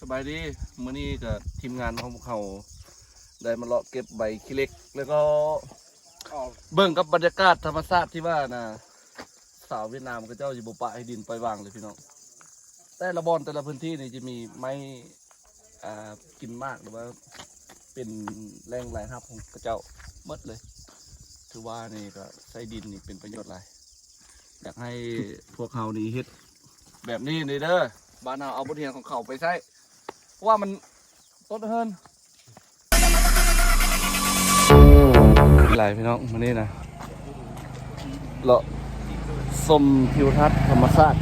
สบายดีมื้อนี้กับทีมงานของพวกเขาได้มาเลาะเก็บใบขี้เหล็กแล้วก็เบิ่งกับบรรยากาศธรรมชาติที่ว่านะสาวเวียดนามก็เจ้าอยู่บปะให้ดินปล่อยวางเลยพี่น้องแต่ละบอนแต่ละพื้นที่นี่จะมีไม้กินมากหรือว่าเป็นแหล่งรายรับของกระเจ้าหมดเลยถือว่านี่ก็ใช้ดินนี่เป็นประโยชน์หลายอยากให้พวกเขานี่เฮ็ดแบบนี้นี่เด้อบ้านเราเอาบทเรียนของเขาไปใช้เพราะว่ามันต้นเฮินหลายพี่น้องมานี่นะเลาะชมทิวทัศน์ธรรมชาติ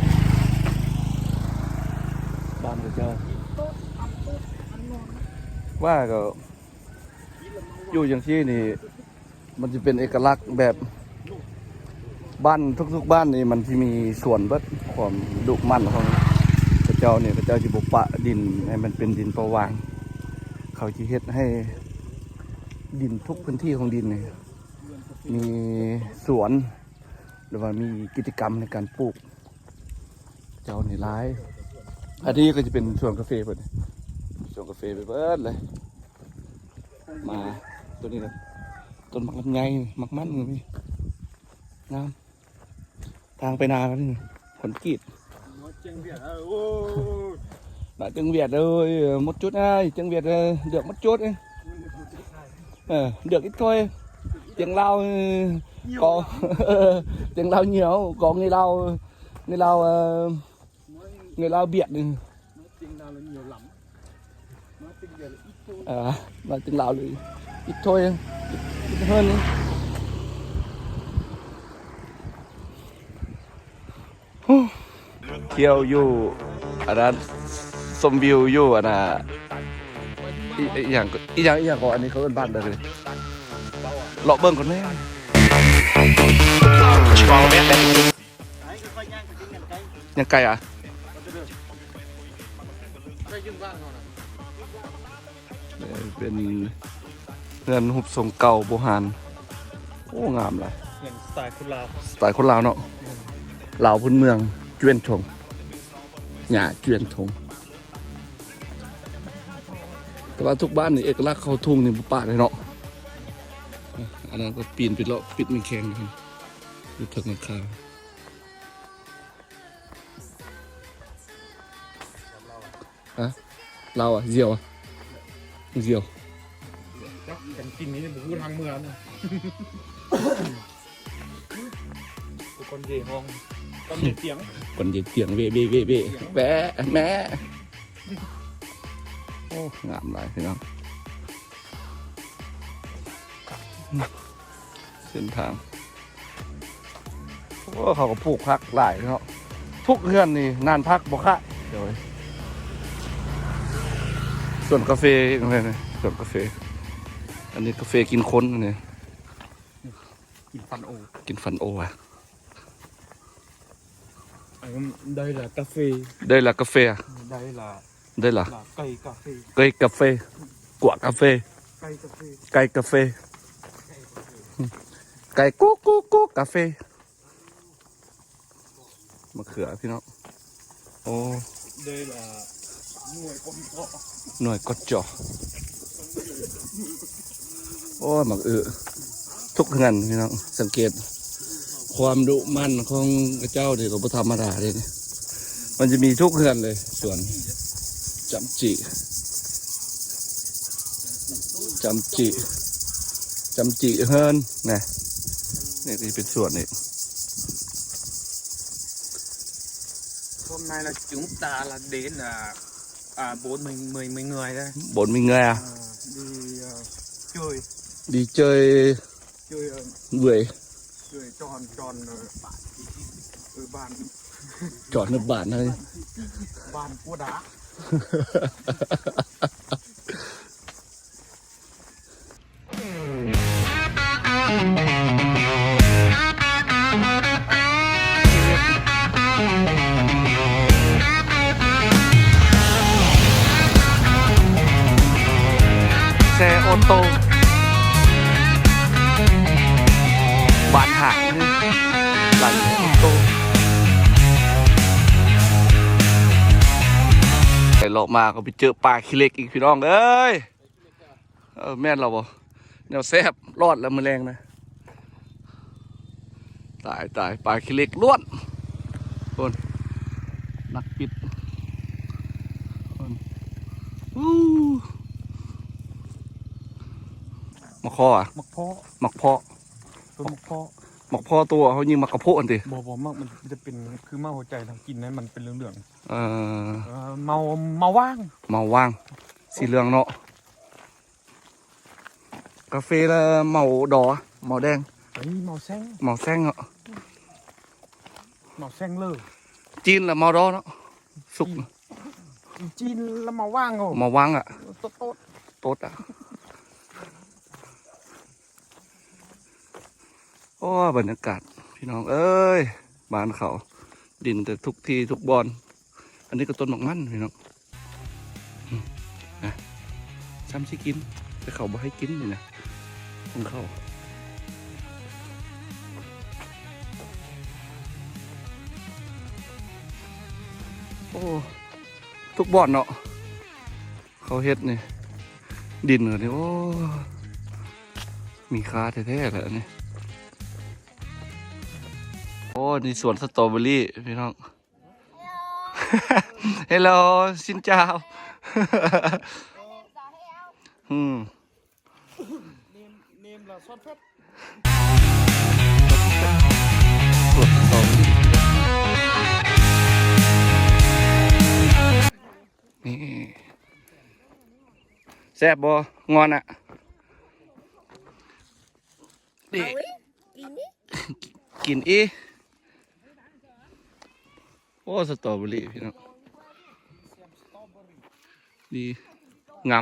บ้านพระเจ้าว่าก็อยู่อย่างที่นี่มันจะเป็นเอกลักษณ์แบบบ้านทุกๆบ้านนี่มันที่มีส่วนเบิดความดุมั่นของพระเจ้าเนี่ยพระเจ้าจะบุปะดินให้มันเป็นดินประวางเขาจะเฮ็ดให้ดินทุกพื้นที่ของดินเนี่ยมีสวนหรือว่ามีกิจกรรมในการปลูกเจ้านี่ร้ายอันนี้ก็จะเป็นสวนกาแฟเปิดสวนกาแฟไปเบิดเลยมาตัวนี้นะต้นมักลำไยมักมันนี่งามทางไปนาแล้วนี่ขนกีดđã tiếng Việt ơi một chút ai tiếng Việt được một chút ấy. Được ít thôi tiếng Lao có tiếng Lao nhiều có người Lao Việt mà tiếng Lao thì ít thôi ít hơn ấy. Kêu you ở đóชมวิวอยู่อ่ะนะอย่างก่อนอันนี้เขาเป็นบ้านเลยเลาะเบิ้งก่อนไหมยังไกลอ่ะเป็นเรือนหุบทรงเก่าโบราณโอ้งามเลยสไตล์คนลาวเนาะลาวพื้นเมืองเจียนทงหญ้าเจียนทงแต่ว่าทุกบ้านนี่เอกลักษณ์เขาทุ่งนี่ป่าเลยเนาะอันนั้นก็ปีนไปเลาะปิดมีแข็งดูถึงราคาฮะเราอ่ะเจียวกันกินนี้ผมพูดทางเมืองนะคนเย่ห้องคนเย่เสียงเว่แม่โอ้งามหลายพี่น้องเส้นทางโอ้เขาก็ปลูกพักหลายเนาะทุกเรือนนี่นานพักบ่ค่ะเดี๋ยวส่วนกาแฟอะไรนะส่วนกาแฟอันนี้กาแฟกินค้นนี่กินฟันโออ่ะđây là cà phê đây là cà phê à đây là cây cà phê quả cà phê cây cà phê cây cú cà phê mật khửaพี่น้องโอ้ đây làหน่วยกดจ่อโอ้หมักทุกเงินพี่น้องสังเกตความดุมั่นของเจ้าเด็กกับธรรมดาเลยมันจะมีทุกเรือนเลยส่วนจำจีเฮิร์นนี่นี่ก็จะเป็นส่วนนี้ hôm nay là chúng ta là đến là 40 người đây 40 người à đi chơi bưởi tròn bàn tròn được bản thôi bàn cua đá xe ô tô bán hàng là xe ô tô เลาะมาก็ไปเจอปลาขี้เหล็กอีกพี่น้องเอ้ยแม่นเราบ่แนวแซ่บรอดแล้วมือแรงนะตายปลาขี้เหล็กล้วนคนนักปิดคนมักคออ่ะ มักเพาะ มักเพาะ ตัวมักเพาะ มักพอตัวเขายิงมักกระโพกอันติ บ่มักมันจะเป็นคือเมาหัวใจทางกินนั้นมันเป็นเหลือง เออ ๆเมาว่าง เมาว่างสีเหลืองเนาะกาแฟละเมาดอเมาแดง เฮ้ยเมาแซง เมาแซงเนาะ เมาแซงเลย จีนละเมาดอเนาะสุก จีนแล้วเมาว่างเหรอ เมาว่างอ่ะ โต๊ด โต๊ดอ่ะโอ้บรรยากาศพี่น้องเอ้ยบ้านเขาดินแต่ทุกที่ทุกบอนอันนี้ก็ต้นหมากมันพี่น้องนะซ้ำชิกินแต่เขาบ่ให้กินนี่นะของเขาโอ้ทุกบอนเนาะเขาเฮ็ดนี่ดินเหรอเนี่ยโอ้มีค่าแท้ๆแหละนี่โอ้นี่สวนสตรอเบอรี่พี่น้อง เฮลโลซินเจ้า เนมละซอสเพชร สวนสตรอเบอรี่นี่แซ่บบ่งอนอ่ะนี่กินอีโอ้สตรอเบอรี่พี่น้องดีงำ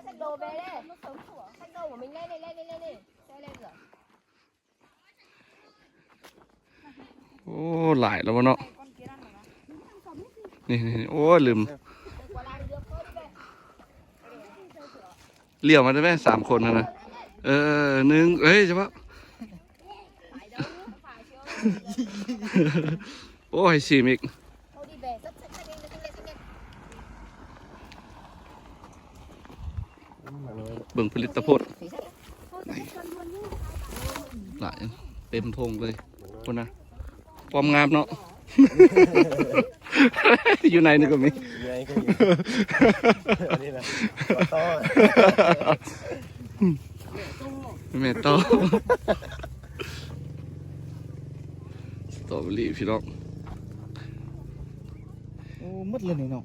Xách đồ về đây. Xách đồ của mình lên đi, lên đi, lên đi. Xe lên rồi. โอ้หลายแล้ววะเนาะนี่โอ้ลืม Quả lại được thôi đi về. เลี้ยวมาได้ไหม3 คนนะหนึ่งเอ้ยเฉพาะ Phải đâu, phải chưa? โอ้ย4อีก Thôi đi về, xách lên, xách lên. เบิ่งผลิตผลหลายเต็มทงเลยคนนะความงามเนาะ อยู่ในนี่ก็มี ไงก็มีอันนี้แหละต่อ แม่ต่อสตรอเบอรี่พี่น้อง โอ้มืดเลยนี่น้อง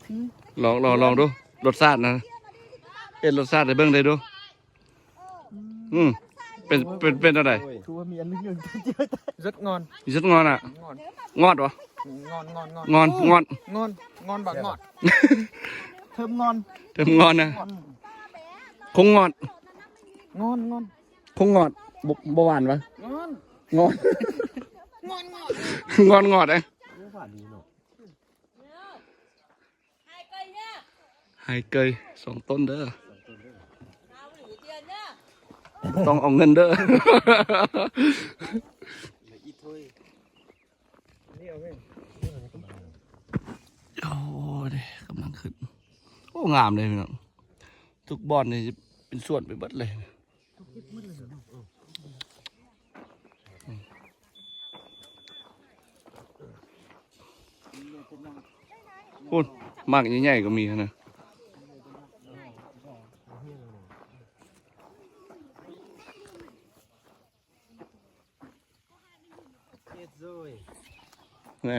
ถึง ลองดูรสชาตินะรสชาติได้เบิ่งได้ดูเป็นอะไร คือว่ามีอันนึงอยู่เยอะ rất ngon มีชุดงอนอ่ะ ngon งอดวะ ngon งอน ngon và ngọt เทิมงอน เต็มงอนนะคงงอด ngon คงงอดบหวานวะ ngon งอนงอดเอ้ย หวานดีเนาะ ไฮเกย2 ต้นเด้อต้องเอาเงินเด้อ อีถ้วยนี่เอาไว้ โอ้ดิกำลังขึ้นโอ้งามเลยพี่น้องทุกบอนนี่เป็นส่วนไปเบิดเลยพูดมากใหญ่ๆก็มีนะ เจ็ดเลย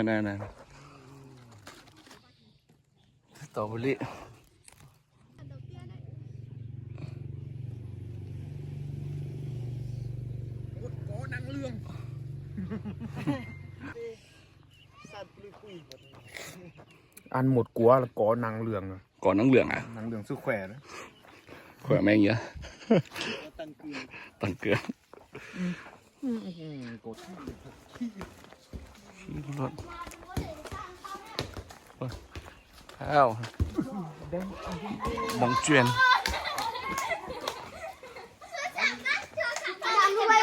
นั่นสตรอเบอรี่ có năng lượng สัตว์ปลุยคุย ăn một cua là có năng lượng ก่อนน้องเหลืองอ่ะ năng lượng sức khỏe đấy ขวแม่งเยอะ ตันคืน ตังเกลือ có รถข้าวบองเจียน Chạm rồi mà.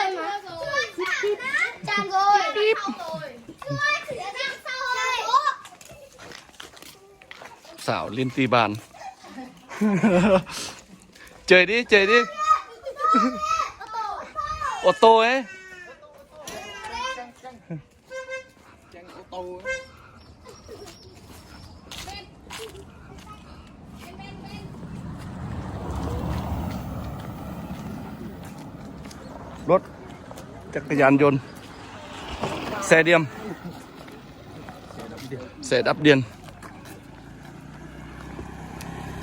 Chạm rồi. สาวลินตีบาน เจอดิโอโต้เอ้ย แจงโอโต้ รถจักรยานยนต์แซเดียมแซดับเดียน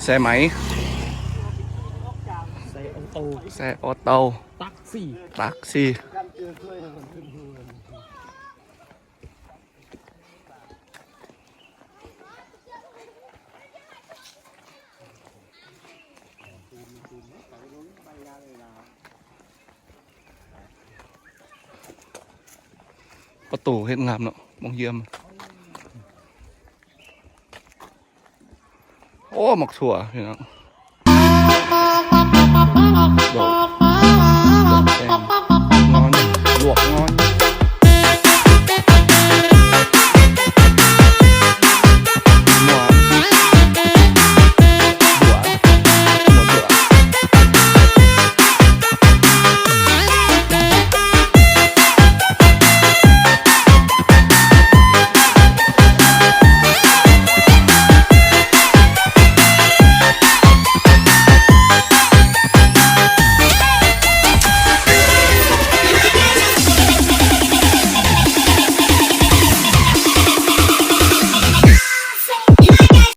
แซไหม ใส่โอโต้ แซออโต้ ตักซี่ ตักซี่ประตูเห็นงามเนาะมองเยี่ยมโอ้หมักถั่วพี่น้อง